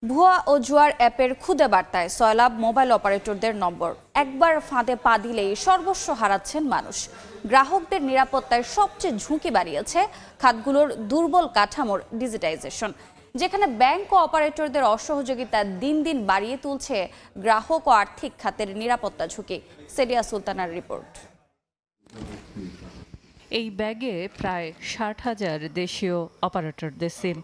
ভুয়া ও জুয়ার অ্যাপের খুদে বার্তায় সয়লাব মোবাইল অপারেটরদের নম্বর। একবার ফাঁদে পা দিলেই সর্বস্ব হারাচ্ছেন মানুষ। গ্রাহকদের নিরাপত্তায় সবচেয়ে ঝুঁকি বাড়িয়েছে খাতগুলোর দুর্বল কাঠামোর ডিজিটাইজেশন, যেখানে ব্যাংক ও অপারেটরদের অসহযোগিতা দিন দিন বাড়িয়ে তুলছে গ্রাহক ও আর্থিক খাতের নিরাপত্তা ঝুঁকি। সেলিয়া সুলতানার রিপোর্ট। এই ব্যাগে প্রায় ৬০,০০০ দেশীয় অপারেটরদের সিম।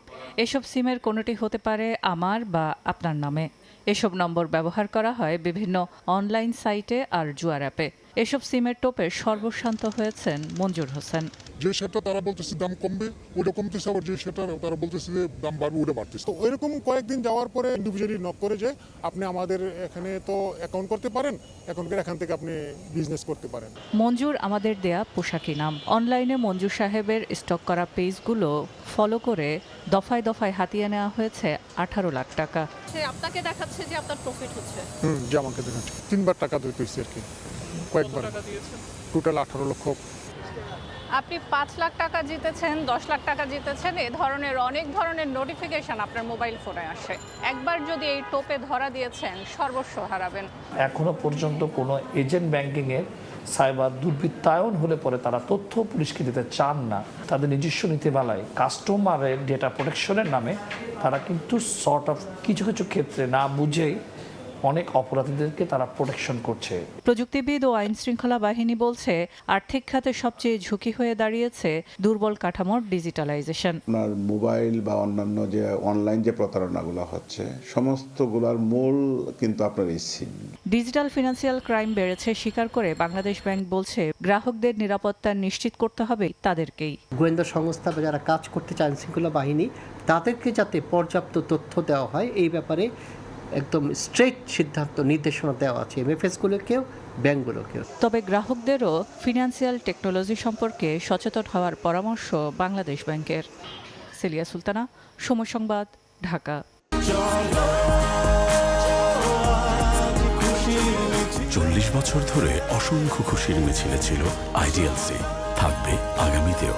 এসব সিমের কোনোটি হতে পারে আমার বা আপনার নামে। এসব নম্বর ব্যবহার করা হয় বিভিন্ন অনলাইন সাইটে আর জুয়ার অ্যাপে। এসব সিমের টোপে সর্বশান্ত হয়েছেন মঞ্জুর হোসেন। যে সেটা তারা বলতেছে দাম কমবে, ওটা কমতেছে, আবার যে সেটা তারা বলতেছে যে দাম বাড়বে, ওটা বাড়তেছে। তো এরকম কয়েকদিন যাওয়ার পরে ইন্ডিভিজুয়ালি নক করে যে আপনি আমাদের এখানে তো অ্যাকাউন্ট করতে পারেন, এখান থেকে আপনি বিজনেস করতে পারেন। মঞ্জুর আমাদের দেয়া পোশাকি নাম। অনলাইনে মঞ্জুর সাহেবের স্টক করা পেজগুলো ফলো করে দফায় দফায় হাতিয়ে নেওয়া হয়েছে 18 লাখ টাকা। আপনাকে দেখাচ্ছে যে আপনার প্রফিট হচ্ছে। যে আমাকে দেখাচ্ছে 3বার টাকা দিতে হয়েছে আর কি, কয়েকবার। টোটাল 18 লক্ষ। আপনি 5 লাখ টাকা জিতেছেন, 10 লাখ টাকা জিতেছেন, এ ধরনের অনেক ধরনের নোটিফিকেশন আপনার মোবাইল ফোনে আসে। একবার যদি এই টোপে ধরা দিয়েছেন, সর্বস্ব হারাবেন। এখনো পর্যন্ত কোনো এজেন্ট ব্যাংকিংয়ের সাইবার দুর্বৃত্তায়ন হলে পরে তারা তথ্য পুলিশকে দিতে চান না। তাদের নিজস্ব নীতিমালায় কাস্টমারের ডেটা প্রোটেকশনের নামে তারা কিন্তু কিছু কিছু ক্ষেত্রে না বুঝেই অনেক অপরাধীদেরকে তারা প্রোটেকশন করছে। প্রযুক্তিবিদ ও আইন শৃঙ্খলা বাহিনী বলছে, আর্থিক খাতে সবচেয়ে ঝুঁকি হয়ে দাঁড়িয়েছে দুর্বল কাঠামোর ডিজিটালাইজেশন। আপনার মোবাইল বা অন্যান্য যে অনলাইন যে প্রতারণাগুলো হচ্ছে, সমস্তগুলোর মূল কিন্তু আপনার এই সিম। ডিজিটাল ফিনান্সিয়াল ক্রাইম বেড়েছে স্বীকার করে বাংলাদেশ ব্যাংক বলছে, গ্রাহকদের নিরাপত্তা নিশ্চিত করতে হবে তাদেরকেই। গোয়েন্দা সংস্থা বা যারা কাজ করতে চায় আইন শৃঙ্খলা বাহিনী, তাদেরকে যাতে পর্যাপ্ত তথ্য দেওয়া হয় এই ব্যাপারে একদম স্ট্রেট সিদ্ধান্ত নির্দেশনা দেওয়া আছে এমএফএসগুলোকেও, ব্যাংকগুলোকেও। তবে গ্রাহকদেরও ফিনান্সিয়াল টেকনোলজি সম্পর্কে সচেতন হওয়ার পরামর্শ বাংলাদেশ ব্যাংকের। সেলিয়া সুলতানা, সময় সংবাদ, ঢাকা। 40 বছর ধরে অসংখ্য খুশির মিছিলে ছিল আইডিএলসি, থাকবে আগামীতেও।